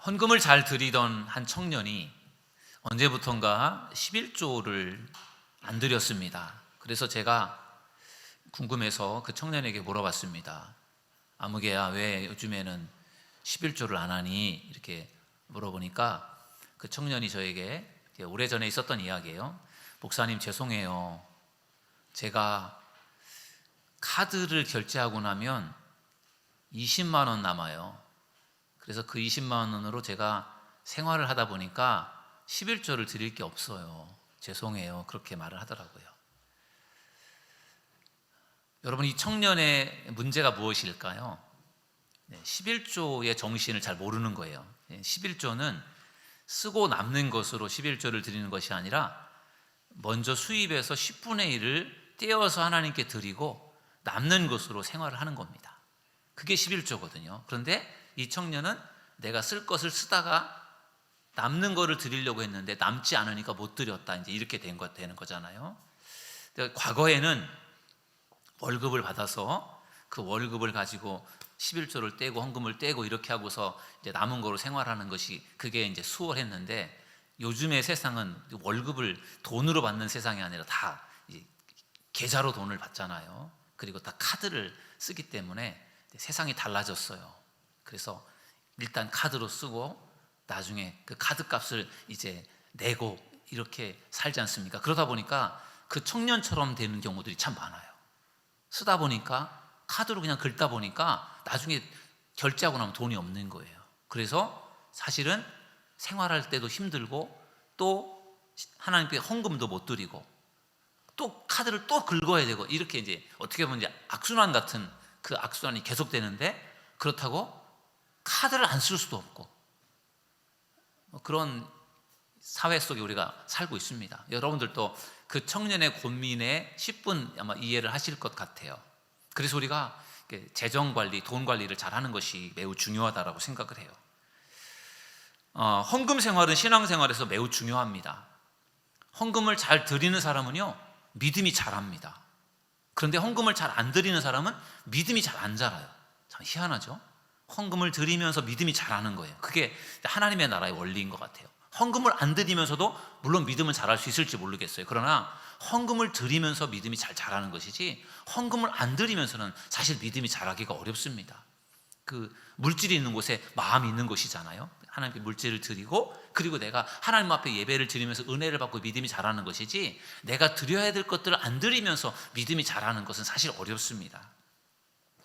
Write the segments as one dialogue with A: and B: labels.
A: 헌금을 잘 드리던 한 청년이 언제부턴가 11조를 안 드렸습니다. 그래서 제가 궁금해서 그 청년에게 물어봤습니다. 아무개야, 왜 요즘에는 11조를 안 하니? 이렇게 물어보니까 그 청년이 저에게 오래전에 있었던 이야기예요. 목사님, 죄송해요. 제가 카드를 결제하고 나면 20만 원 남아요. 그래서 그 20만 원으로 제가 생활을 하다 보니까 11조를 드릴 게 없어요. 죄송해요. 그렇게 말을 하더라고요. 여러분, 이 청년의 문제가 무엇일까요? 11조의 정신을 잘 모르는 거예요. 11조는 쓰고 남는 것으로 11조를 드리는 것이 아니라 먼저 수입에서 10분의 1을 떼어서 하나님께 드리고 남는 것으로 생활을 하는 겁니다. 그게 11조거든요. 그런데 이 청년은 내가 쓸 것을 쓰다가 남는 거를 드리려고 했는데 남지 않으니까 못 드렸다. 이제 이렇게 되는 거잖아요. 과거에는 월급을 받아서 그 월급을 가지고 11조를 떼고 헌금을 떼고 이렇게 하고서 이제 남은 거로 생활하는 것이 그게 이제 수월했는데, 요즘의 세상은 월급을 돈으로 받는 세상이 아니라 다 계좌로 돈을 받잖아요. 그리고 다 카드를 쓰기 때문에 세상이 달라졌어요. 그래서 일단 카드로 쓰고 나중에 그 카드 값을 이제 내고 이렇게 살지 않습니까? 그러다 보니까 그 청년처럼 되는 경우들이 참 많아요. 쓰다 보니까 카드로 그냥 긁다 보니까 나중에 결제하고 나면 돈이 없는 거예요. 그래서 사실은 생활할 때도 힘들고 또 하나님께 헌금도 못 드리고 또 카드를 또 긁어야 되고, 이렇게 이제 어떻게 보면 이제 악순환 같은 그 악순환이 계속되는데, 그렇다고 카드를 안 쓸 수도 없고 그런 사회 속에 우리가 살고 있습니다. 여러분들도 그 청년의 고민에 10분 아마 이해를 하실 것 같아요. 그래서 우리가 재정 관리, 돈 관리를 잘하는 것이 매우 중요하다고 생각을 해요. 헌금 생활은 신앙생활에서 매우 중요합니다. 헌금을 잘 드리는 사람은요, 믿음이 자랍니다. 그런데 헌금을 잘 안 드리는 사람은 믿음이 잘 안 자라요. 참 희한하죠? 헌금을 드리면서 믿음이 자라는 거예요. 그게 하나님의 나라의 원리인 것 같아요. 헌금을 안 드리면서도 물론 믿음은 자랄 수 있을지 모르겠어요. 그러나 헌금을 드리면서 믿음이 잘 자라는 것이지, 헌금을 안 드리면서는 사실 믿음이 자라기가 어렵습니다. 그 물질이 있는 곳에 마음이 있는 것이잖아요. 하나님께 물질을 드리고 그리고 내가 하나님 앞에 예배를 드리면서 은혜를 받고 믿음이 자라는 것이지, 내가 드려야 될 것들을 안 드리면서 믿음이 자라는 것은 사실 어렵습니다.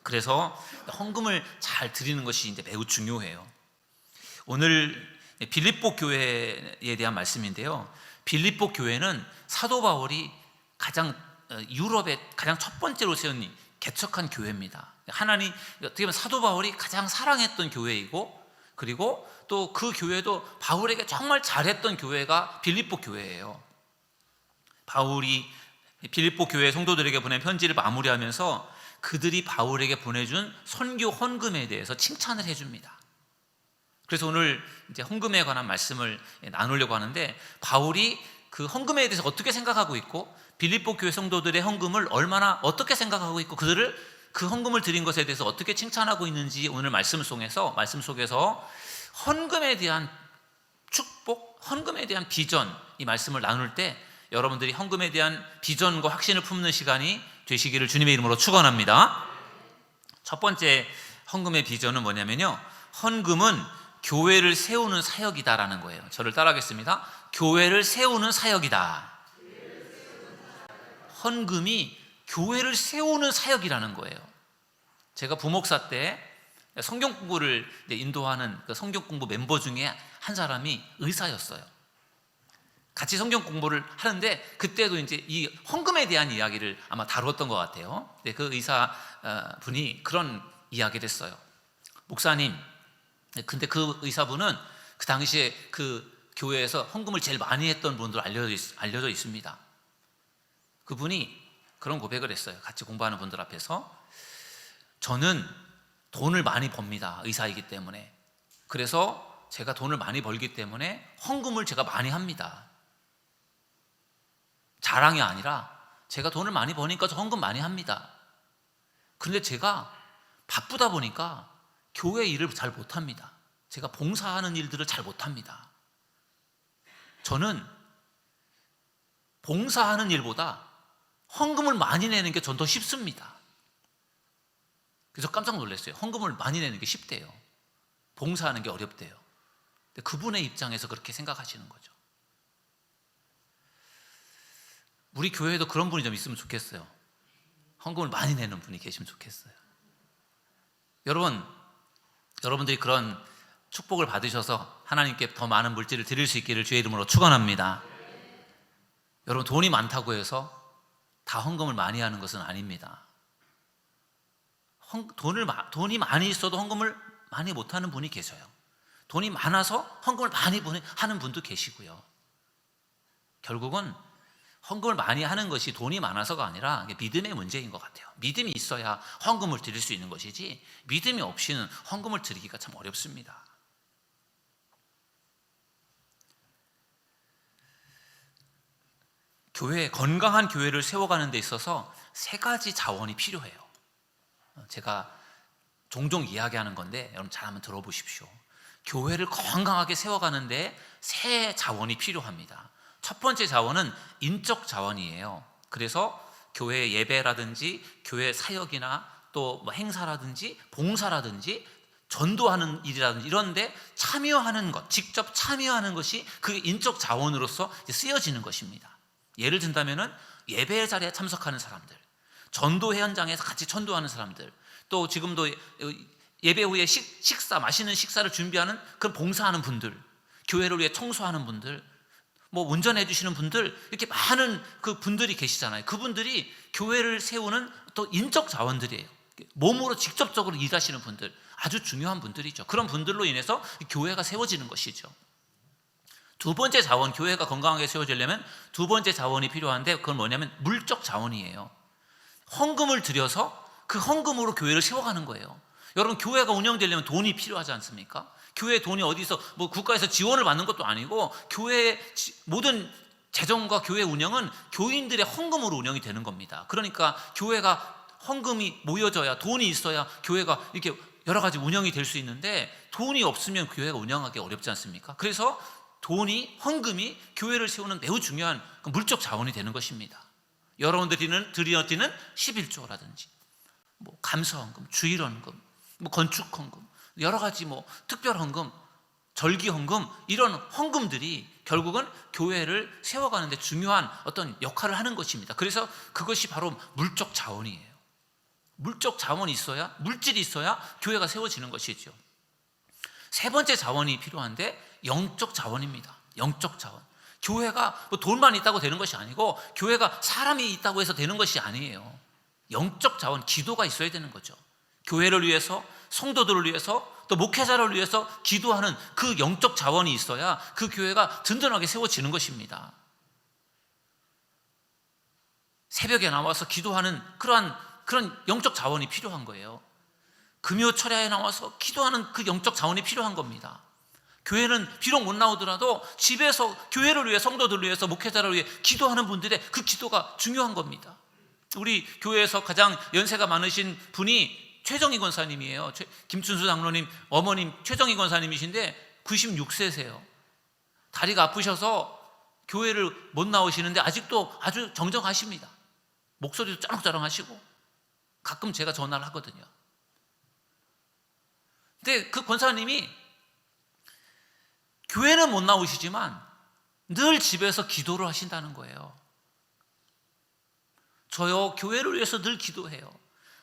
A: 그래서 헌금을 잘 드리는 것이 이제 매우 중요해요. 오늘 빌립보 교회에 대한 말씀인데요. 빌립보 교회는 사도 바울이 유럽에 가장 첫 번째로 세운 개척한 교회입니다. 하나님, 어떻게 보면 사도 바울이 가장 사랑했던 교회이고, 그리고 또 그 교회도 바울에게 정말 잘했던 교회가 빌립보 교회예요. 바울이 빌립보 교회 성도들에게 보낸 편지를 마무리하면서 그들이 바울에게 보내준 선교 헌금에 대해서 칭찬을 해줍니다. 그래서 오늘 이제 헌금에 관한 말씀을 나누려고 하는데, 바울이 그 헌금에 대해서 어떻게 생각하고 있고 빌립보 교회 성도들의 헌금을 얼마나 어떻게 생각하고 있고 그들을 그 헌금을 드린 것에 대해서 어떻게 칭찬하고 있는지 오늘 말씀 속에서 헌금에 대한 축복, 헌금에 대한 비전, 이 말씀을 나눌 때 여러분들이 헌금에 대한 비전과 확신을 품는 시간이 되시기를 주님의 이름으로 축원합니다. 첫 번째 헌금의 비전은 뭐냐면요, 헌금은 교회를 세우는 사역이다라는 거예요. 저를 따라하겠습니다. 교회를 세우는 사역이다. 헌금이 교회를 세우는 사역이라는 거예요. 제가 부목사 때 성경 공부를 인도하는 그 성경 공부 멤버 중에 한 사람이 의사였어요. 같이 성경 공부를 하는데 그때도 이제 이 헌금에 대한 이야기를 아마 다루었던 것 같아요. 그 의사 분이 그런 이야기를 했어요. 목사님, 근데 그 의사분은 그 당시에 그 교회에서 헌금을 제일 많이 했던 분으로 알려져 있습니다. 그분이 그런 고백을 했어요. 같이 공부하는 분들 앞에서. 저는 돈을 많이 법니다. 의사이기 때문에. 그래서 제가 돈을 많이 벌기 때문에 헌금을 제가 많이 합니다. 자랑이 아니라 제가 돈을 많이 버니까 저 헌금 많이 합니다. 그런데 제가 바쁘다 보니까 교회 일을 잘 못합니다. 제가 봉사하는 일들을 잘 못합니다. 저는 봉사하는 일보다 헌금을 많이 내는 게 전 더 쉽습니다. 그래서 깜짝 놀랐어요. 헌금을 많이 내는 게 쉽대요. 봉사하는 게 어렵대요. 근데 그분의 입장에서 그렇게 생각하시는 거죠. 우리 교회에도 그런 분이 좀 있으면 좋겠어요. 헌금을 많이 내는 분이 계시면 좋겠어요. 여러분들이 그런 축복을 받으셔서 하나님께 더 많은 물질을 드릴 수 있기를 주의 이름으로 축원합니다. 여러분, 돈이 많다고 해서 다 헌금을 많이 하는 것은 아닙니다. 돈이 많이 있어도 헌금을 많이 못하는 분이 계셔요. 돈이 많아서 헌금을 많이 하는 분도 계시고요. 결국은 헌금을 많이 하는 것이 돈이 많아서가 아니라 믿음의 문제인 것 같아요. 믿음이 있어야 헌금을 드릴 수 있는 것이지, 믿음이 없이는 헌금을 드리기가 참 어렵습니다. 건강한 교회를 세워가는 데 있어서 세 가지 자원이 필요해요. 제가 종종 이야기하는 건데 여러분 잘 한번 들어보십시오. 교회를 건강하게 세워가는데 세 자원이 필요합니다. 첫 번째 자원은 인적 자원이에요. 그래서 교회 예배라든지 교회 사역이나 또 뭐 행사라든지 봉사라든지 전도하는 일이라든지 이런 데 참여하는 것, 직접 참여하는 것이 그 인적 자원으로서 쓰여지는 것입니다. 예를 든다면은 예배 자리에 참석하는 사람들, 전도 현장에서 같이 전도하는 사람들, 또 지금도 예배 후에 맛있는 식사를 준비하는 그런 봉사하는 분들, 교회를 위해 청소하는 분들, 뭐 운전해 주시는 분들, 이렇게 많은 그 분들이 계시잖아요. 그분들이 교회를 세우는 또 인적 자원들이에요. 몸으로 직접적으로 일하시는 분들, 아주 중요한 분들이죠. 그런 분들로 인해서 교회가 세워지는 것이죠. 두 번째 자원, 교회가 건강하게 세워지려면 두 번째 자원이 필요한데, 그건 뭐냐면 물적 자원이에요. 헌금을 들여서 그 헌금으로 교회를 세워가는 거예요. 여러분, 교회가 운영되려면 돈이 필요하지 않습니까? 교회 돈이 어디서 뭐 국가에서 지원을 받는 것도 아니고, 교회의 모든 재정과 교회 운영은 교인들의 헌금으로 운영이 되는 겁니다. 그러니까 교회가 헌금이 모여져야, 돈이 있어야 교회가 이렇게 여러 가지 운영이 될 수 있는데, 돈이 없으면 교회가 운영하기 어렵지 않습니까? 그래서 헌금이 교회를 세우는 매우 중요한 물적 자원이 되는 것입니다. 여러분들이 드리는 11조라든지 뭐 감사헌금, 주일헌금, 뭐 건축헌금, 여러 가지 뭐 특별헌금, 절기헌금, 이런 헌금들이 결국은 교회를 세워가는 데 중요한 어떤 역할을 하는 것입니다. 그래서 그것이 바로 물적 자원이에요. 물적 자원이 있어야, 물질이 있어야 교회가 세워지는 것이죠. 세 번째 자원이 필요한데 영적 자원입니다. 영적 자원. 교회가 뭐 돈만 있다고 되는 것이 아니고, 교회가 사람이 있다고 해서 되는 것이 아니에요. 영적 자원, 기도가 있어야 되는 거죠. 교회를 위해서, 성도들을 위해서, 또 목회자를 위해서 기도하는 그 영적 자원이 있어야 그 교회가 든든하게 세워지는 것입니다. 새벽에 나와서 기도하는 그런 영적 자원이 필요한 거예요. 금요철야에 나와서 기도하는 그 영적 자원이 필요한 겁니다. 교회는 비록 못 나오더라도 집에서 교회를 위해, 성도들을 위해서, 목회자를 위해 기도하는 분들의 그 기도가 중요한 겁니다. 우리 교회에서 가장 연세가 많으신 분이 최정희 권사님이에요. 김춘수 장로님 어머님 최정희 권사님이신데 96세세요. 다리가 아프셔서 교회를 못 나오시는데 아직도 아주 정정하십니다. 목소리도 쩌렁쩌렁하시고 가끔 제가 전화를 하거든요. 근데 그 권사님이 교회는 못 나오시지만 늘 집에서 기도를 하신다는 거예요. 저요, 교회를 위해서 늘 기도해요.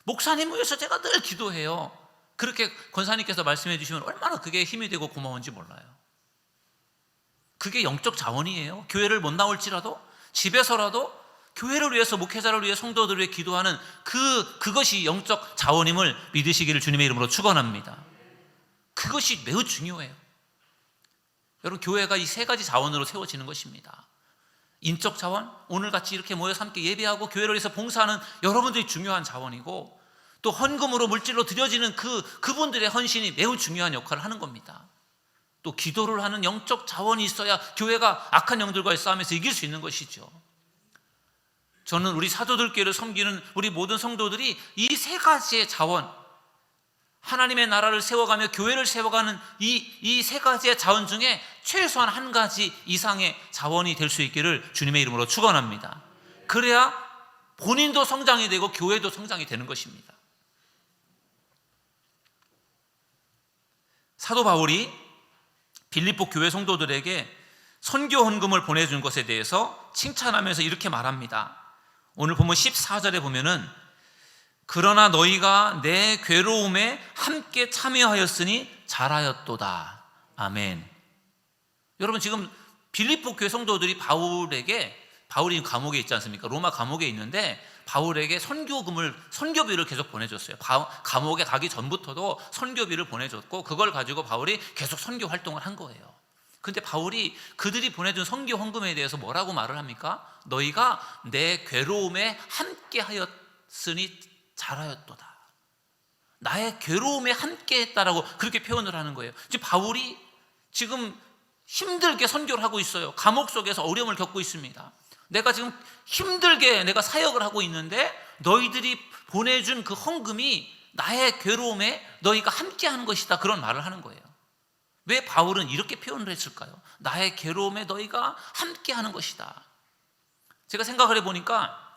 A: 목사님을 위해서 제가 늘 기도해요. 그렇게 권사님께서 말씀해 주시면 얼마나 그게 힘이 되고 고마운지 몰라요. 그게 영적 자원이에요. 교회를 못 나올지라도 집에서라도 교회를 위해서, 목회자를 위해, 성도들을 위해 기도하는 그것이 영적 자원임을 믿으시기를 주님의 이름으로 축원합니다. 그것이 매우 중요해요. 여러분, 교회가 이 세 가지 자원으로 세워지는 것입니다. 인적 자원, 오늘같이 이렇게 모여서 함께 예배하고 교회를 위해서 봉사하는 여러분들이 중요한 자원이고, 또 헌금으로 물질로 드려지는 그분들의 헌신이 매우 중요한 역할을 하는 겁니다. 또 기도를 하는 영적 자원이 있어야 교회가 악한 영들과의 싸움에서 이길 수 있는 것이죠. 저는 우리 사도들교회를 섬기는 우리 모든 성도들이 이 세 가지의 자원, 하나님의 나라를 세워가며 교회를 세워가는 이 세 가지의 자원 중에 최소한 한 가지 이상의 자원이 될 수 있기를 주님의 이름으로 축원합니다. 그래야 본인도 성장이 되고 교회도 성장이 되는 것입니다. 사도 바울이 빌립보 교회 성도들에게 선교 헌금을 보내준 것에 대해서 칭찬하면서 이렇게 말합니다. 오늘 보면 14절에 보면은 그러나 너희가 내 괴로움에 함께 참여하였으니 잘하였도다. 아멘. 여러분, 지금 빌립보 교회 성도들이 바울이 감옥에 있지 않습니까? 로마 감옥에 있는데 바울에게 선교비를 계속 보내줬어요. 감옥에 가기 전부터도 선교비를 보내줬고 그걸 가지고 바울이 계속 선교 활동을 한 거예요. 근데 바울이 그들이 보내준 선교 헌금에 대해서 뭐라고 말을 합니까? 너희가 내 괴로움에 함께 하였으니 잘하였도다. 나의 괴로움에 함께 했다라고 그렇게 표현을 하는 거예요. 지금 바울이 지금 힘들게 선교를 하고 있어요. 감옥 속에서 어려움을 겪고 있습니다. 내가 지금 힘들게 내가 사역을 하고 있는데 너희들이 보내준 그 헌금이 나의 괴로움에 너희가 함께 하는 것이다. 그런 말을 하는 거예요. 왜 바울은 이렇게 표현을 했을까요? 나의 괴로움에 너희가 함께 하는 것이다. 제가 생각을 해보니까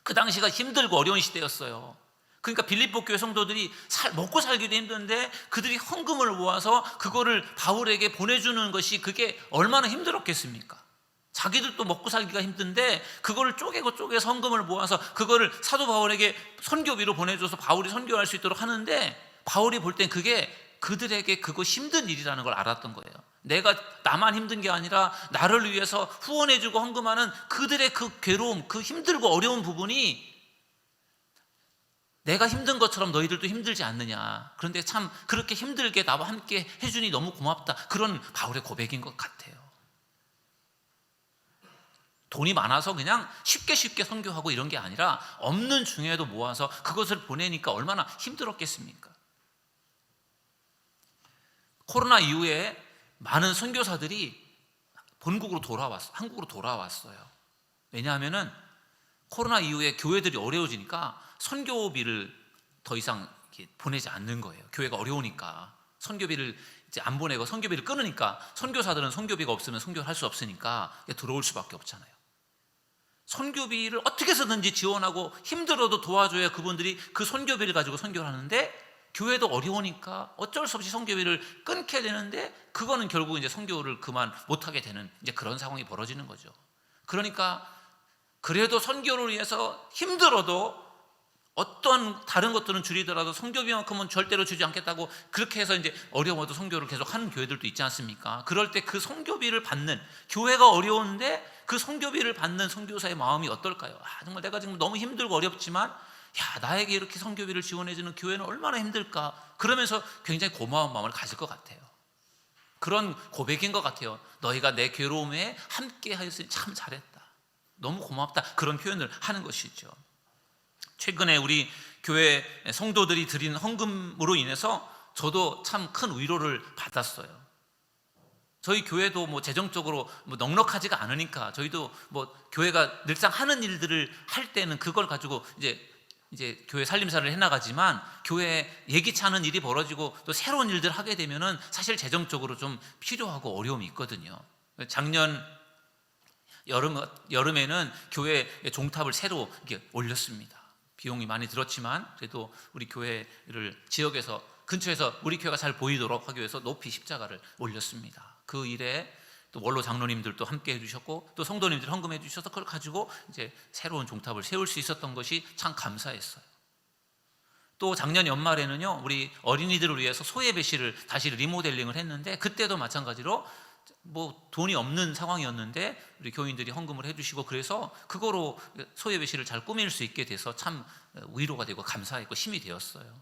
A: 그 당시가 힘들고 어려운 시대였어요. 그러니까 빌립보 교회 성도들이 먹고 살기도 힘든데 그들이 헌금을 모아서 그거를 바울에게 보내주는 것이 그게 얼마나 힘들었겠습니까? 자기들도 먹고 살기가 힘든데 그거를 쪼개서 헌금을 모아서 그거를 사도 바울에게 선교비로 보내줘서 바울이 선교할 수 있도록 하는데 바울이 볼 땐 그게 그들에게 그거 힘든 일이라는 걸 알았던 거예요. 나만 힘든 게 아니라 나를 위해서 후원해주고 헌금하는 그들의 그 괴로움, 그 힘들고 어려운 부분이 내가 힘든 것처럼 너희들도 힘들지 않느냐. 그런데 참 그렇게 힘들게 나와 함께 해주니 너무 고맙다. 그런 바울의 고백인 것 같아요. 돈이 많아서 그냥 쉽게 선교하고 이런 게 아니라 없는 중에도 모아서 그것을 보내니까 얼마나 힘들었겠습니까? 코로나 이후에 많은 선교사들이 한국으로 돌아왔어요. 왜냐하면은 코로나 이후에 교회들이 어려워지니까 선교비를 더 이상 보내지 않는 거예요. 교회가 어려우니까 선교비를 이제 안 보내고 선교비를 끊으니까 선교사들은 선교비가 없으면 선교를 할 수 없으니까 들어올 수밖에 없잖아요. 선교비를 어떻게 해서든지 지원하고 힘들어도 도와줘야 그분들이 그 선교비를 가지고 선교를 하는데 교회도 어려우니까 어쩔 수 없이 선교비를 끊게 되는데 그거는 결국 이제 선교를 그만 못하게 되는 이제 그런 상황이 벌어지는 거죠. 그러니까 그래도 선교를 위해서 힘들어도 어떤 다른 것들은 줄이더라도 선교비만큼은 절대로 주지 않겠다고 그렇게 해서 이제 어려워도 선교를 계속 하는 교회들도 있지 않습니까? 그럴 때 그 선교비를 받는 교회가 어려운데 그 선교비를 받는 선교사의 마음이 어떨까요? 정말 내가 지금 너무 힘들고 어렵지만 나에게 이렇게 선교비를 지원해주는 교회는 얼마나 힘들까? 그러면서 굉장히 고마운 마음을 가질 것 같아요. 그런 고백인 것 같아요. 너희가 내 괴로움에 함께 하였으니 참 잘했다. 너무 고맙다. 그런 표현을 하는 것이죠. 최근에 우리 교회 성도들이 드린 헌금으로 인해서 저도 참 큰 위로를 받았어요. 저희 교회도 재정적으로 넉넉하지가 않으니까 저희도 교회가 늘상 하는 일들을 할 때는 그걸 가지고 이제 교회 살림살이를 해나가지만 교회에 예기치 않은 일이 벌어지고 또 새로운 일들 하게 되면은 사실 재정적으로 좀 필요하고 어려움이 있거든요. 작년 여름에는 교회 종탑을 새로 이렇게 올렸습니다. 비용이 많이 들었지만 그래도 우리 교회를 지역에서 근처에서 우리 교회가 잘 보이도록 하기 위해서 높이 십자가를 올렸습니다. 그 일에 또 원로 장로님들도 함께 해주셨고 또 성도님들이 헌금해 주셔서 그걸 가지고 이제 새로운 종탑을 세울 수 있었던 것이 참 감사했어요. 또 작년 연말에는요 우리 어린이들을 위해서 소예배실을 다시 리모델링을 했는데 그때도 마찬가지로 돈이 없는 상황이었는데 우리 교인들이 헌금을 해주시고 그래서 그거로 소예배실을 잘 꾸밀 수 있게 돼서 참 위로가 되고 감사했고 힘이 되었어요.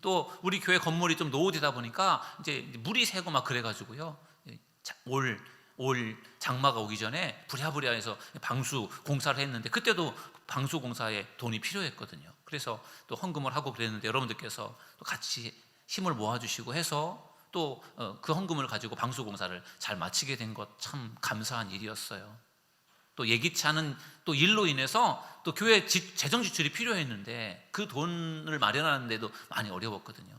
A: 또 우리 교회 건물이 좀 노후되다 보니까 이제 물이 새고 막 그래가지고요 올 장마가 오기 전에 부랴부랴해서 방수 공사를 했는데 그때도 방수 공사에 돈이 필요했거든요. 그래서 또 헌금을 하고 그랬는데 여러분들께서 또 같이 힘을 모아주시고 해서 또 그 헌금을 가지고 방수 공사를 잘 마치게 된 것 참 감사한 일이었어요. 또 예기치 않은 또 일로 인해서 또 교회 재정 지출이 필요했는데 그 돈을 마련하는데도 많이 어려웠거든요.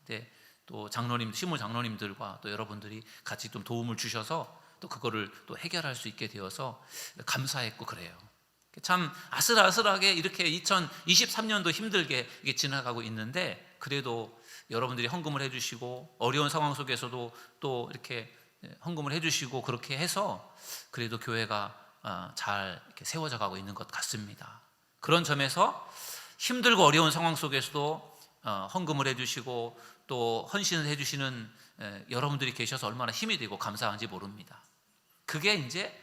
A: 근데 또 시무 장로님들과 또 여러분들이 같이 좀 도움을 주셔서 또 그거를 또 해결할 수 있게 되어서 감사했고 그래요. 참 아슬아슬하게 이렇게 2023년도 힘들게 이게 지나가고 있는데, 그래도 여러분들이 헌금을 해주시고 어려운 상황 속에서도 또 이렇게 헌금을 해주시고 그렇게 해서 그래도 교회가 잘 이렇게 세워져 가고 있는 것 같습니다. 그런 점에서 힘들고 어려운 상황 속에서도 헌금을 해주시고 또 헌신을 해주시는 여러분들이 계셔서 얼마나 힘이 되고 감사한지 모릅니다. 그게 이제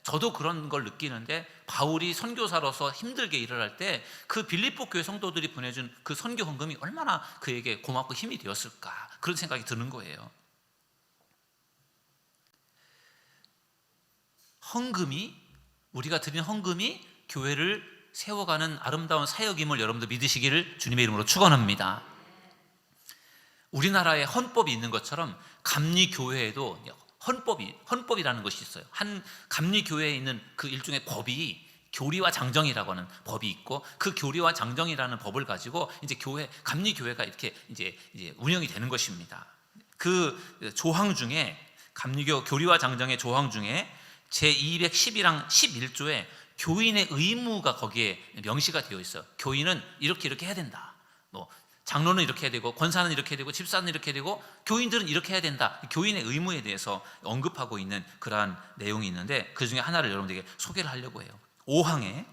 A: 저도 그런 걸 느끼는데, 바울이 선교사로서 힘들게 일을 할 때 그 빌립보 교회 성도들이 보내준 그 선교 헌금이 얼마나 그에게 고맙고 힘이 되었을까, 그런 생각이 드는 거예요. 우리가 드리는 헌금이 교회를 세워가는 아름다운 사역임을 여러분들 믿으시기를 주님의 이름으로 축원합니다. 우리나라에 헌법이 있는 것처럼 감리교회에도 헌법이라는 것이 있어요. 한 감리교회에 있는 그 일종의 법이 교리와 장정이라고 하는 법이 있고, 그 교리와 장정이라는 법을 가지고 이제 감리교회가 이렇게 이제 운영이 되는 것입니다. 그 조항 중에, 감리교 교리와 장정의 조항 중에 제210이랑 11조에 교인의 의무가 거기에 명시가 되어 있어요. 교인은 이렇게 해야 된다. 장로는 이렇게 해야 되고, 권사는 이렇게 해야 되고, 집사는 이렇게 해야 되고, 교인들은 이렇게 해야 된다. 교인의 의무에 대해서 언급하고 있는 그러한 내용이 있는데, 그 중에 하나를 여러분들에게 소개를 하려고 해요. 5항에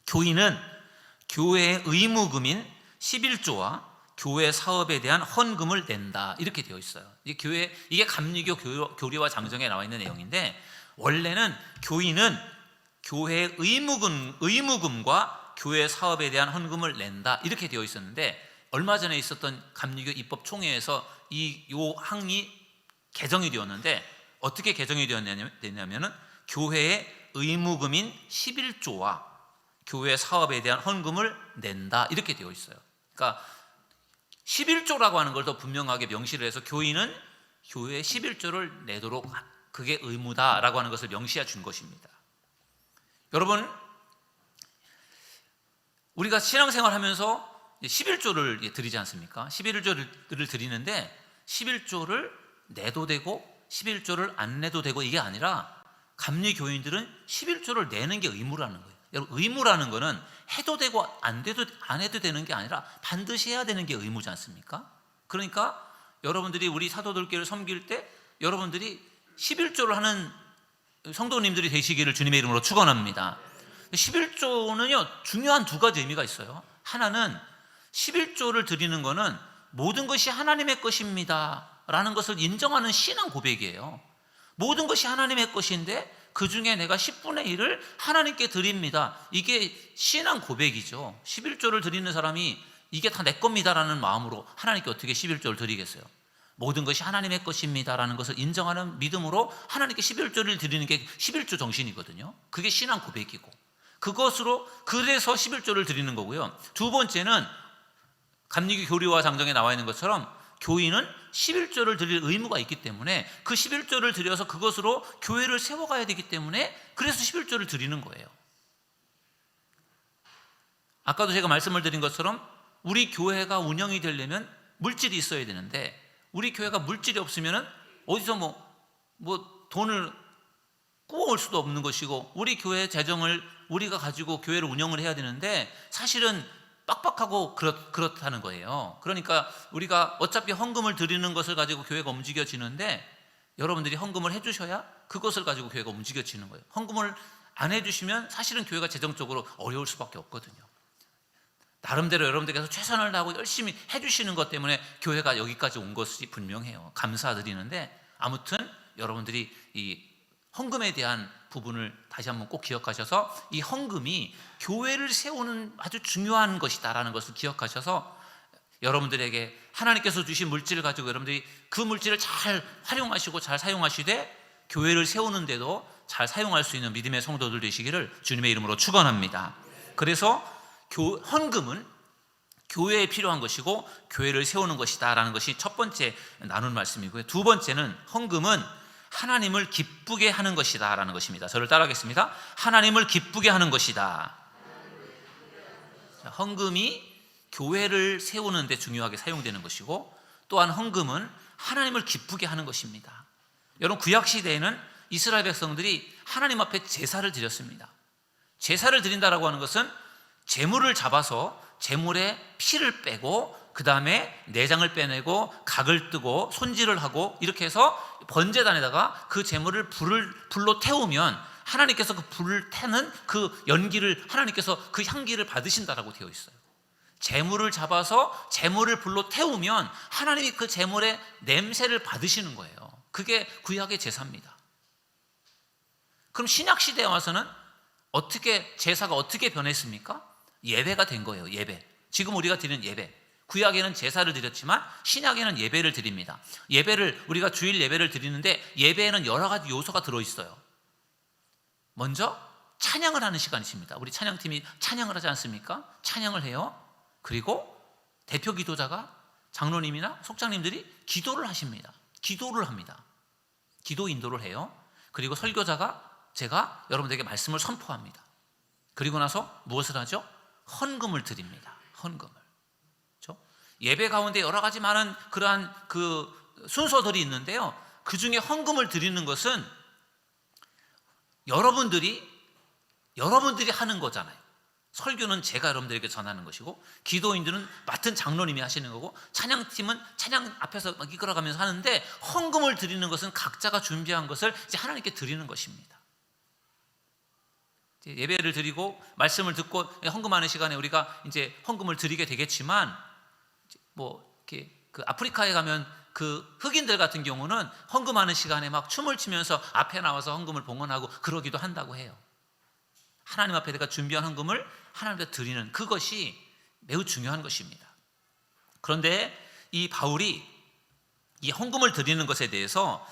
A: 교인은 교회의 의무금인 11조와 교회 사업에 대한 헌금을 낸다, 이렇게 되어 있어요. 이게 감리교 교리와 장정에 나와 있는 내용인데, 원래는 교인은 교회의 의무금과 교회 사업에 대한 헌금을 nen다, 이렇게 되어 있었는데, 얼마 전에 있었던 감리교 입법 총회에서 요 항이 개정이 되었는데, 어떻게 개정이 되었냐면은 교회의 의무금인 11조와 교회 사업에 대한 헌금을 낸다, 이렇게 되어 있어요. 그러니까 11조라고 하는 걸 더 분명하게 명시를 해서 교인은 교회에 11조를 내도록, 그게 의무다라고 하는 것을 명시해 준 것입니다. 여러분, 우리가 신앙생활 하면서 11조를 드리지 않습니까? 11조를 드리는데 11조를 내도 되고 11조를 안 내도 되고, 이게 아니라 감리교인들은 11조를 내는 게 의무라는 거예요. 여러분, 의무라는 거는 해도 되고 안 해도 되는 게 아니라 반드시 해야 되는 게 의무지 않습니까? 그러니까 여러분들이 우리 사도들교회를 섬길 때 여러분들이 11조를 하는 성도님들이 되시기를 주님의 이름으로 축원합니다. 11조는요, 중요한 두 가지 의미가 있어요. 하나는 11조를 드리는 것은 모든 것이 하나님의 것입니다 라는 것을 인정하는 신앙 고백이에요. 모든 것이 하나님의 것인데 그 중에 내가 10분의 1을 하나님께 드립니다, 이게 신앙 고백이죠. 11조를 드리는 사람이 이게 다 내 겁니다 라는 마음으로 하나님께 어떻게 11조를 드리겠어요? 모든 것이 하나님의 것입니다 라는 것을 인정하는 믿음으로 하나님께 11조를 드리는 게 11조 정신이거든요. 그게 신앙 고백이고, 그래서 11조를 드리는 거고요. 두 번째는 감리교 교리와 장정에 나와 있는 것처럼 교인은 11조를 드릴 의무가 있기 때문에 그 11조를 드려서 그것으로 교회를 세워가야 되기 때문에, 그래서 11조를 드리는 거예요. 아까도 제가 말씀을 드린 것처럼 우리 교회가 운영이 되려면 물질이 있어야 되는데, 우리 교회가 물질이 없으면 어디서 뭐 돈을 구워올 수도 없는 것이고, 우리 교회 재정을 우리가 가지고 교회를 운영을 해야 되는데 사실은 빡빡하고 그렇다는 거예요. 그러니까 우리가 어차피 헌금을 드리는 것을 가지고 교회가 움직여지는데, 여러분들이 헌금을 해주셔야 그것을 가지고 교회가 움직여지는 거예요. 헌금을 안 해주시면 사실은 교회가 재정적으로 어려울 수밖에 없거든요. 나름대로 여러분들께서 최선을 다하고 열심히 해주시는 것 때문에 교회가 여기까지 온 것이 분명해요. 감사드리는데, 아무튼 여러분들이 이 헌금에 대한 부분을 다시 한번 꼭 기억하셔서, 이 헌금이 교회를 세우는 아주 중요한 것이다라는 것을 기억하셔서, 여러분들에게 하나님께서 주신 물질을 가지고 여러분들이 그 물질을 잘 활용하시고 잘 사용하시되 교회를 세우는데도 잘 사용할 수 있는 믿음의 성도들 되시기를 주님의 이름으로 축원합니다. 그래서 헌금은 교회에 필요한 것이고 교회를 세우는 것이다 라는 것이 첫 번째 나눈 말씀이고요. 두 번째는 헌금은 하나님을 기쁘게 하는 것이다 라는 것입니다. 저를 따라하겠습니다. 하나님을 기쁘게 하는 것이다. 헌금이 교회를 세우는 데 중요하게 사용되는 것이고, 또한 헌금은 하나님을 기쁘게 하는 것입니다. 여러분, 구약시대에는 이스라엘 백성들이 하나님 앞에 제사를 드렸습니다. 제사를 드린다라고 하는 것은 제물을 잡아서 제물에 피를 빼고 그 다음에 내장을 빼내고 각을 뜨고 손질을 하고 이렇게 해서 번제단에다가 그 제물을 불로 태우면 하나님께서 그 불을 태는 그 연기를, 하나님께서 그 향기를 받으신다라고 되어 있어요. 제물을 잡아서 제물을 불로 태우면 하나님이 그 제물의 냄새를 받으시는 거예요. 그게 구약의 제사입니다. 그럼 신약 시대에 와서는 어떻게 제사가 어떻게 변했습니까? 예배가 된 거예요. 예배. 지금 우리가 드리는 예배. 구약에는 제사를 드렸지만 신약에는 예배를 드립니다. 예배를, 우리가 주일 예배를 드리는데 예배에는 여러 가지 요소가 들어있어요. 먼저 찬양을 하는 시간이 있습니다. 우리 찬양팀이 찬양을 하지 않습니까? 찬양을 해요. 그리고 대표 기도자가, 장로님이나 속장님들이 기도를 하십니다. 기도를 합니다. 기도 인도를 해요. 그리고 설교자가, 제가 여러분들에게 말씀을 선포합니다. 그리고 나서 무엇을 하죠? 헌금을 드립니다. 헌금을. 그렇죠? 예배 가운데 여러 가지 많은 그러한 그 순서들이 있는데요, 그 중에 헌금을 드리는 것은 여러분들이 하는 거잖아요. 설교는 제가 여러분들에게 전하는 것이고, 기도인들은 맡은 장로님이 하시는 거고, 찬양팀은 찬양 앞에서 막 이끌어가면서 하는데, 헌금을 드리는 것은 각자가 준비한 것을 이제 하나님께 드리는 것입니다. 예배를 드리고 말씀을 듣고 헌금하는 시간에 우리가 이제 헌금을 드리게 되겠지만, 뭐 이렇게 그 아프리카에 가면 그 흑인들 같은 경우는 헌금하는 시간에 막 춤을 추면서 앞에 나와서 헌금을 봉헌하고 그러기도 한다고 해요. 하나님 앞에 내가 준비한 헌금을 하나님께 드리는 그것이 매우 중요한 것입니다. 그런데 이 바울이 이 헌금을 드리는 것에 대해서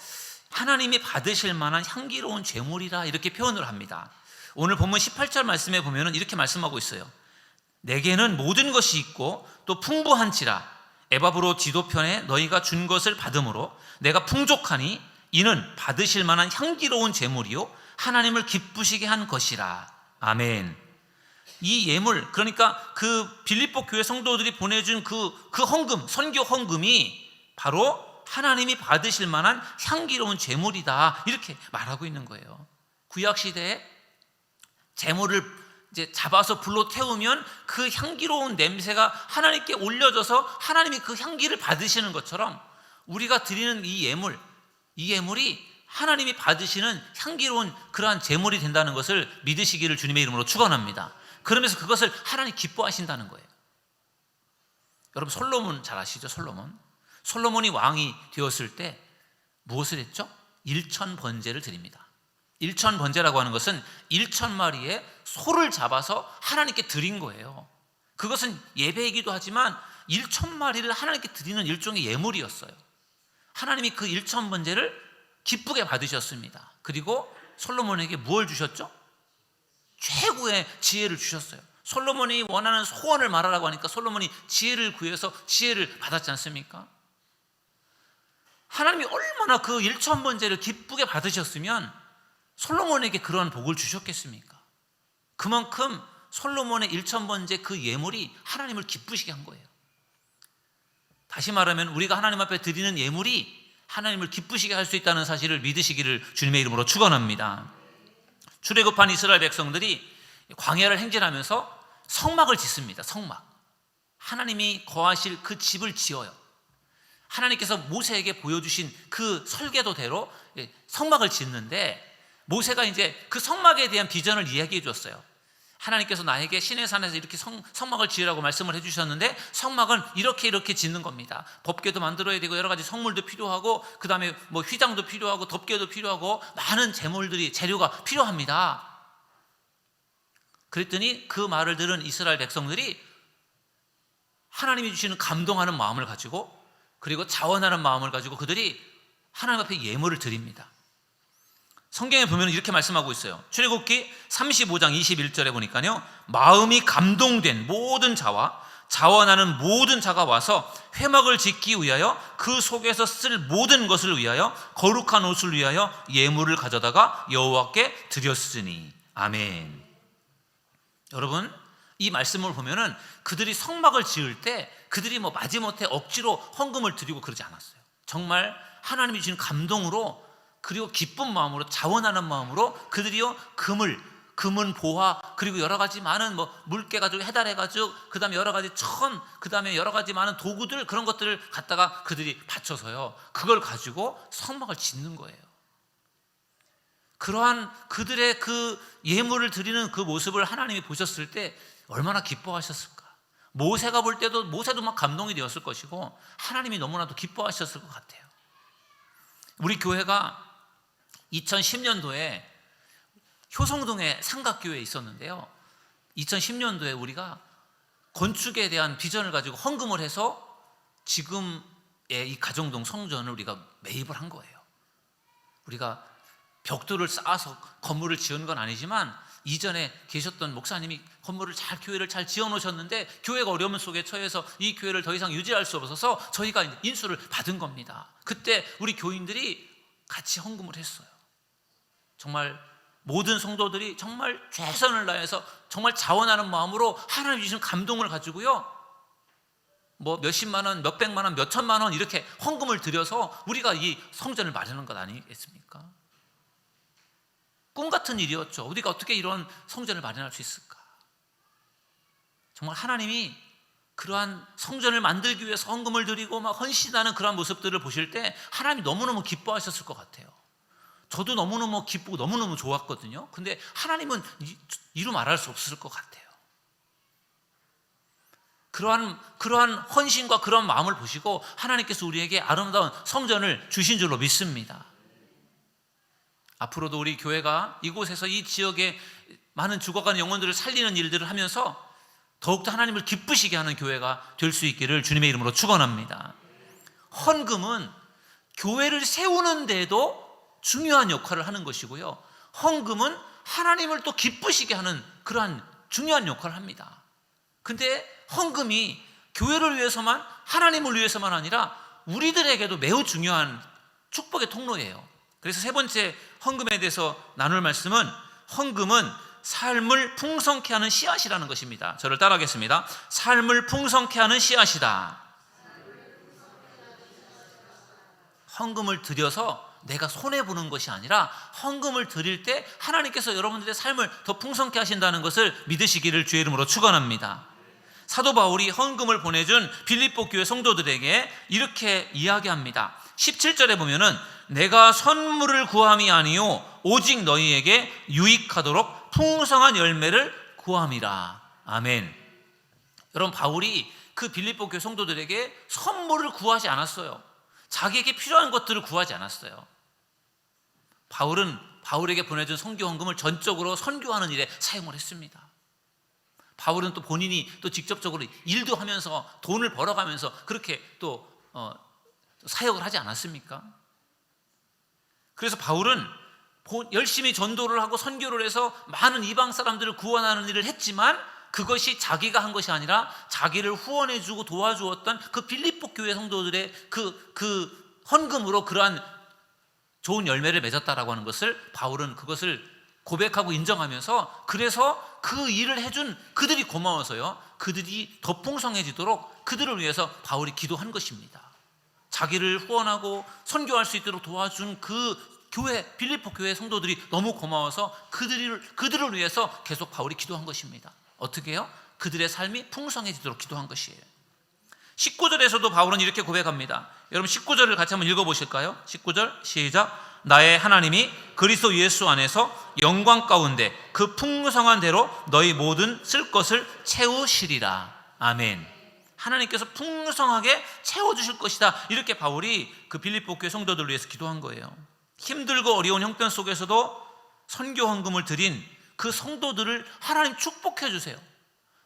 A: 하나님이 받으실 만한 향기로운 제물이라 이렇게 표현을 합니다. 오늘 본문 18절 말씀에 보면 이렇게 말씀하고 있어요. 내게는 모든 것이 있고 또 풍부한지라 에바브로 디도편에 너희가 준 것을 받음으로 내가 풍족하니 이는 받으실 만한 향기로운 제물이요 하나님을 기쁘시게 한 것이라. 아멘. 이 예물, 그러니까 그 빌립보 교회 성도들이 보내준 그 헌금, 선교 헌금이 바로 하나님이 받으실 만한 향기로운 제물이다, 이렇게 말하고 있는 거예요. 구약 시대에 제물을 이제 잡아서 불로 태우면 그 향기로운 냄새가 하나님께 올려져서 하나님이 그 향기를 받으시는 것처럼 우리가 드리는 이 예물이 하나님이 받으시는 향기로운 그러한 제물이 된다는 것을 믿으시기를 주님의 이름으로 축원합니다. 그러면서 그것을 하나님 기뻐하신다는 거예요. 여러분, 솔로몬 잘 아시죠? 솔로몬이 왕이 되었을 때 무엇을 했죠? 1,000번제를 드립니다. 1,000번제라고 하는 것은 1,000마리의 소를 잡아서 하나님께 드린 거예요. 그것은 예배이기도 하지만 1,000마리를 하나님께 드리는 일종의 예물이었어요. 하나님이 그 1,000번제를 기쁘게 받으셨습니다. 그리고 솔로몬에게 무엇을 주셨죠? 최고의 지혜를 주셨어요. 솔로몬이 원하는 소원을 말하라고 하니까 솔로몬이 지혜를 구해서 지혜를 받았지 않습니까? 하나님이 얼마나 그 1,000번제를 기쁘게 받으셨으면 솔로몬에게 그런 복을 주셨겠습니까? 그만큼 솔로몬의 1,000번제 그 예물이 하나님을 기쁘시게 한 거예요. 다시 말하면 우리가 하나님 앞에 드리는 예물이 하나님을 기쁘시게 할 수 있다는 사실을 믿으시기를 주님의 이름으로 축원합니다. 출애굽한 이스라엘 백성들이 광야를 행진하면서 성막을 짓습니다. 성막. 하나님이 거하실 그 집을 지어요. 하나님께서 모세에게 보여주신 그 설계도대로 성막을 짓는데, 모세가 이제 그 성막에 대한 비전을 이야기해 줬어요. 하나님께서 나에게 시내산에서 이렇게 성막을 지으라고 말씀을 해주셨는데, 성막은 이렇게 짓는 겁니다. 법궤도 만들어야 되고 여러 가지 성물도 필요하고, 그 다음에 뭐 휘장도 필요하고 덮개도 필요하고 많은 재료가 필요합니다. 그랬더니 그 말을 들은 이스라엘 백성들이 하나님이 주시는 감동하는 마음을 가지고, 그리고 자원하는 마음을 가지고 그들이 하나님 앞에 예물을 드립니다. 성경에 보면 이렇게 말씀하고 있어요. 출애굽기 35장 21절에 보니까요, 마음이 감동된 모든 자와 자원하는 모든 자가 와서 회막을 짓기 위하여 그 속에서 쓸 모든 것을 위하여 거룩한 옷을 위하여 예물을 가져다가 여호와께 드렸으니. 아멘. 여러분, 이 말씀을 보면은 그들이 성막을 지을 때 그들이 마지못해 억지로 헌금을 드리고 그러지 않았어요. 정말 하나님이 주신 감동으로, 그리고 기쁜 마음으로, 자원하는 마음으로 그들이요 금은 보화, 그리고 여러 가지 많은 물개 가지고 해달해 가지고, 그 다음에 여러 가지 그 다음에 여러 가지 많은 도구들, 그런 것들을 갖다가 그들이 바쳐서요 그걸 가지고 성막을 짓는 거예요. 그러한 그들의 그 예물을 드리는 그 모습을 하나님이 보셨을 때 얼마나 기뻐하셨을까. 모세가 볼 때도, 모세도 막 감동이 되었을 것이고 하나님이 너무나도 기뻐하셨을 것 같아요. 우리 교회가 2010년도에 효성동에 삼각교회에 있었는데요, 2010년도에 우리가 건축에 대한 비전을 가지고 헌금을 해서 지금의 이 가정동 성전을 우리가 매입을 한 거예요. 우리가 벽돌을 쌓아서 건물을 지은 건 아니지만 이전에 계셨던 목사님이 건물을 교회를 잘 지어 놓으셨는데 교회가 어려움 속에 처해서 이 교회를 더 이상 유지할 수 없어서 저희가 인수를 받은 겁니다. 그때 우리 교인들이 같이 헌금을 했어요. 정말 모든 성도들이 정말 최선을 다해서 정말 자원하는 마음으로 하나님 주신 감동을 가지고요, 몇십만 원, 몇백만 원, 몇천만 원 이렇게 헌금을 드려서 우리가 이 성전을 마련한 것 아니겠습니까? 꿈 같은 일이었죠. 우리가 어떻게 이런 성전을 마련할 수 있을까? 정말 하나님이 그러한 성전을 만들기 위해서 헌금을 드리고 막 헌신하는 그러한 모습들을 보실 때 하나님이 너무너무 기뻐하셨을 것 같아요. 저도 너무너무 기쁘고 너무너무 좋았거든요. 근데 하나님은 이루 말할 수 없을 것 같아요. 그러한 헌신과 그런 마음을 보시고 하나님께서 우리에게 아름다운 성전을 주신 줄로 믿습니다. 앞으로도 우리 교회가 이곳에서 이 지역에 많은 죽어가는 영혼들을 살리는 일들을 하면서 더욱더 하나님을 기쁘시게 하는 교회가 될 수 있기를 주님의 이름으로 축원합니다. 헌금은 교회를 세우는 데도 중요한 역할을 하는 것이고요, 헌금은 하나님을 또 기쁘시게 하는 그러한 중요한 역할을 합니다. 근데 헌금이 교회를 위해서만, 하나님을 위해서만 아니라 우리들에게도 매우 중요한 축복의 통로예요. 그래서 세 번째 헌금에 대해서 나눌 말씀은, 헌금은 삶을 풍성케 하는 씨앗이라는 것입니다. 저를 따라하겠습니다. 삶을 풍성케 하는 씨앗이다. 헌금을 드려서 내가 손해보는 것이 아니라 헌금을 드릴 때 하나님께서 여러분들의 삶을 더 풍성케 하신다는 것을 믿으시기를 주의 이름으로 축원합니다. 사도 바울이 헌금을 보내준 빌립보 교회 성도들에게 이렇게 이야기합니다. 17절에 보면은 내가 선물을 구함이 아니요 오직 너희에게 유익하도록 풍성한 열매를 구함이라. 아멘. 여러분, 바울이 그 빌립보 교회 성도들에게 선물을 구하지 않았어요. 자기에게 필요한 것들을 구하지 않았어요. 바울은 바울에게 보내준 선교 헌금을 전적으로 선교하는 일에 사용을 했습니다. 바울은 또 본인이 또 직접적으로 일도 하면서 돈을 벌어가면서 그렇게 또 사역을 하지 않았습니까? 그래서 바울은 열심히 전도를 하고 선교를 해서 많은 이방 사람들을 구원하는 일을 했지만 그것이 자기가 한 것이 아니라 자기를 후원해주고 도와주었던 그 빌립보 교회 성도들의 그 헌금으로 그러한 좋은 열매를 맺었다라고 하는 것을 바울은 그것을 고백하고 인정하면서, 그래서 그 일을 해준 그들이 고마워서요, 그들이 더 풍성해지도록 그들을 위해서 바울이 기도한 것입니다. 자기를 후원하고 선교할 수 있도록 도와준 그 교회, 빌립보 교회 성도들이 너무 고마워서 그들을 위해서 계속 바울이 기도한 것입니다. 어떻게 해요? 그들의 삶이 풍성해지도록 기도한 것이에요. 19절에서도 바울은 이렇게 고백합니다. 여러분 19절을 같이 한번 읽어보실까요? 19절 시작. 나의 하나님이 그리스도 예수 안에서 영광 가운데 그 풍성한 대로 너희 모든 쓸 것을 채우시리라. 아멘. 하나님께서 풍성하게 채워주실 것이다, 이렇게 바울이 그 빌립보 교회 성도들을 위해서 기도한 거예요. 힘들고 어려운 형편 속에서도 선교 헌금을 드린 그 성도들을 하나님 축복해 주세요.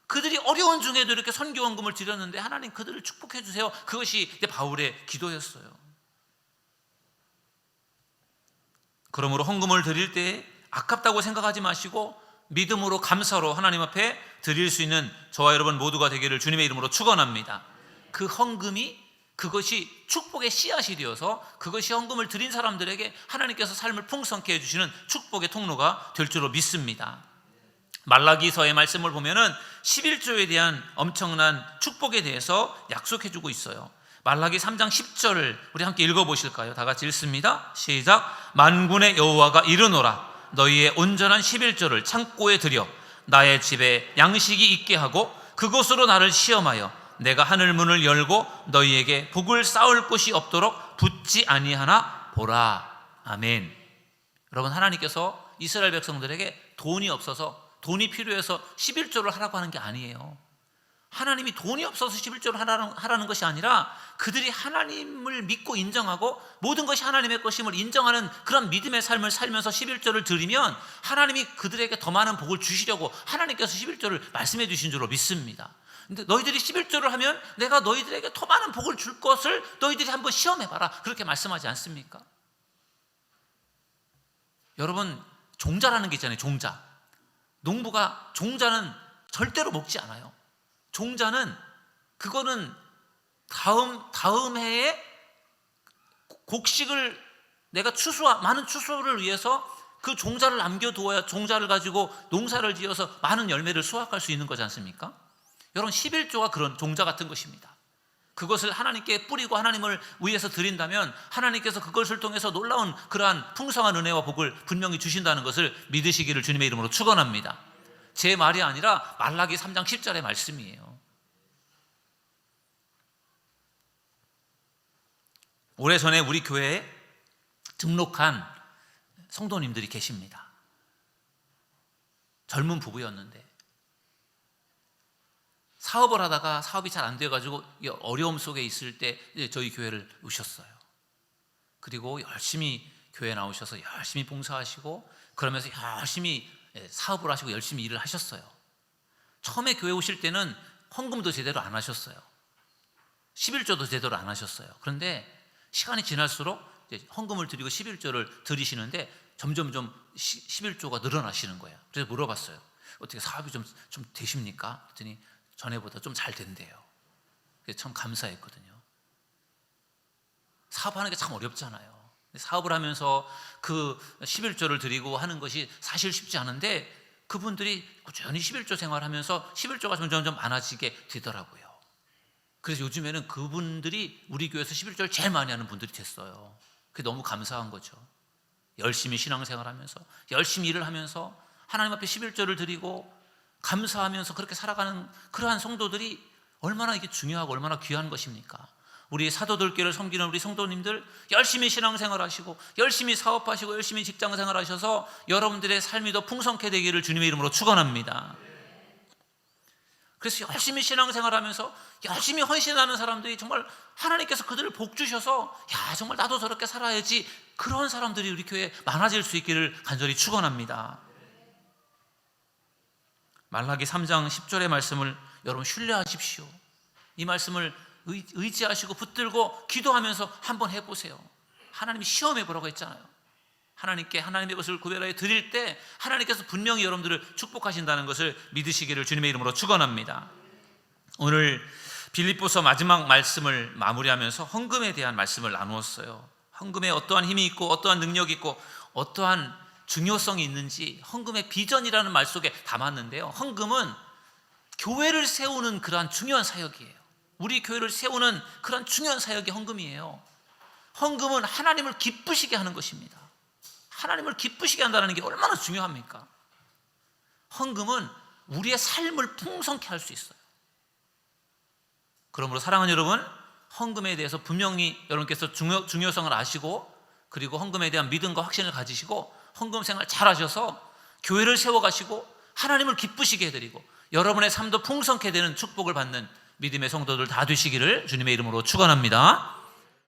A: 그들이 어려운 중에도 이렇게 선교 헌금을 드렸는데 하나님 그들을 축복해 주세요. 그것이 이제 바울의 기도였어요. 그러므로 헌금을 드릴 때 아깝다고 생각하지 마시고 믿음으로 감사로 하나님 앞에 드릴 수 있는 저와 여러분 모두가 되기를 주님의 이름으로 축원합니다. 그 헌금이 그것이 축복의 씨앗이 되어서 그것이 헌금을 드린 사람들에게 하나님께서 삶을 풍성케 해주시는 축복의 통로가 될 줄로 믿습니다. 말라기서의 말씀을 보면은 11조에 대한 엄청난 축복에 대해서 약속해주고 있어요. 말라기 3장 10절을 우리 함께 읽어보실까요? 다 같이 읽습니다. 시작. 만군의 여호와가 이르노라. 너희의 온전한 11조를 창고에 들여 나의 집에 양식이 있게 하고 그곳으로 나를 시험하여 내가 하늘 문을 열고 너희에게 복을 쌓을 곳이 없도록 붙지 아니하나 보라. 아멘. 여러분, 하나님께서 이스라엘 백성들에게 돈이 없어서 돈이 필요해서 11조를 하라고 하는 게 아니에요. 하나님이 돈이 없어서 11조를 하라는 것이 아니라 그들이 하나님을 믿고 인정하고 모든 것이 하나님의 것임을 인정하는 그런 믿음의 삶을 살면서 11조를 드리면 하나님이 그들에게 더 많은 복을 주시려고 하나님께서 11조를 말씀해 주신 줄로 믿습니다. 근데 너희들이 11조를 하면 내가 너희들에게 더 많은 복을 줄 것을 너희들이 한번 시험해봐라, 그렇게 말씀하지 않습니까? 여러분, 종자라는 게 있잖아요. 종자. 농부가 종자는 절대로 먹지 않아요. 종자는 그거는 다음 해에 곡식을 내가 많은 추수를 위해서 그 종자를 남겨두어야 종자를 가지고 농사를 지어서 많은 열매를 수확할 수 있는 거지 않습니까? 여러분, 11조가 그런 종자 같은 것입니다. 그것을 하나님께 뿌리고 하나님을 위해서 드린다면 하나님께서 그것을 통해서 놀라운 그러한 풍성한 은혜와 복을 분명히 주신다는 것을 믿으시기를 주님의 이름으로 축원합니다. 제 말이 아니라 말라기 3장 10절의 말씀이에요. 오래전에 우리 교회에 등록한 성도님들이 계십니다. 젊은 부부였는데 사업을 하다가 사업이 잘 안 돼가지고 어려움 속에 있을 때 저희 교회를 오셨어요. 그리고 열심히 교회에 나오셔서 열심히 봉사하시고 그러면서 열심히 사업을 하시고 열심히 일을 하셨어요. 처음에 교회 오실 때는 헌금도 제대로 안 하셨어요. 11조도 제대로 안 하셨어요. 그런데 시간이 지날수록 이제 헌금을 드리고 11조를 드리시는데 점점 11조가 늘어나시는 거예요. 그래서 물어봤어요. 어떻게 사업이 좀 되십니까? 그랬더니 전에보다 좀 잘 된대요. 그래서 참 감사했거든요. 사업하는 게 참 어렵잖아요. 사업을 하면서 그 11조를 드리고 하는 것이 사실 쉽지 않은데 그분들이 꾸준히 11조 생활하면서 11조가 점점 많아지게 되더라고요. 그래서 요즘에는 그분들이 우리 교회에서 11조를 제일 많이 하는 분들이 됐어요. 그게 너무 감사한 거죠. 열심히 신앙생활하면서 열심히 일을 하면서 하나님 앞에 11조를 드리고 감사하면서 그렇게 살아가는 그러한 성도들이 얼마나 이게 중요하고 얼마나 귀한 것입니까? 우리 사도들교를 섬기는 우리 성도님들 열심히 신앙생활하시고 열심히 사업하시고 열심히 직장생활하셔서 여러분들의 삶이 더 풍성케 되기를 주님의 이름으로 축원합니다. 그래서 열심히 신앙생활하면서 열심히 헌신하는 사람들이 정말 하나님께서 그들을 복 주셔서 야, 정말 나도 저렇게 살아야지, 그런 사람들이 우리 교회에 많아질 수 있기를 간절히 축원합니다. 말라기 3장 10절의 말씀을 여러분 신뢰하십시오. 이 말씀을 의지하시고 붙들고 기도하면서 한번 해보세요. 하나님이 시험해보라고 했잖아요. 하나님께 하나님의 것을 구별하여 드릴 때 하나님께서 분명히 여러분들을 축복하신다는 것을 믿으시기를 주님의 이름으로 축원합니다. 오늘 빌립보서 마지막 말씀을 마무리하면서 헌금에 대한 말씀을 나누었어요. 헌금에 어떠한 힘이 있고 어떠한 능력이 있고 어떠한 중요성이 있는지 헌금의 비전이라는 말 속에 담았는데요. 헌금은 교회를 세우는 그러한 중요한 사역이에요. 우리 교회를 세우는 그런 중요한 사역이 헌금이에요. 헌금은 하나님을 기쁘시게 하는 것입니다. 하나님을 기쁘시게 한다는 게 얼마나 중요합니까? 헌금은 우리의 삶을 풍성케 할 수 있어요. 그러므로 사랑하는 여러분, 헌금에 대해서 분명히 여러분께서 중요성을 아시고 그리고 헌금에 대한 믿음과 확신을 가지시고 헌금 생활 잘 하셔서 교회를 세워가시고 하나님을 기쁘시게 해드리고 여러분의 삶도 풍성케 되는 축복을 받는 믿음의 성도들 다 되시기를 주님의 이름으로 축원합니다.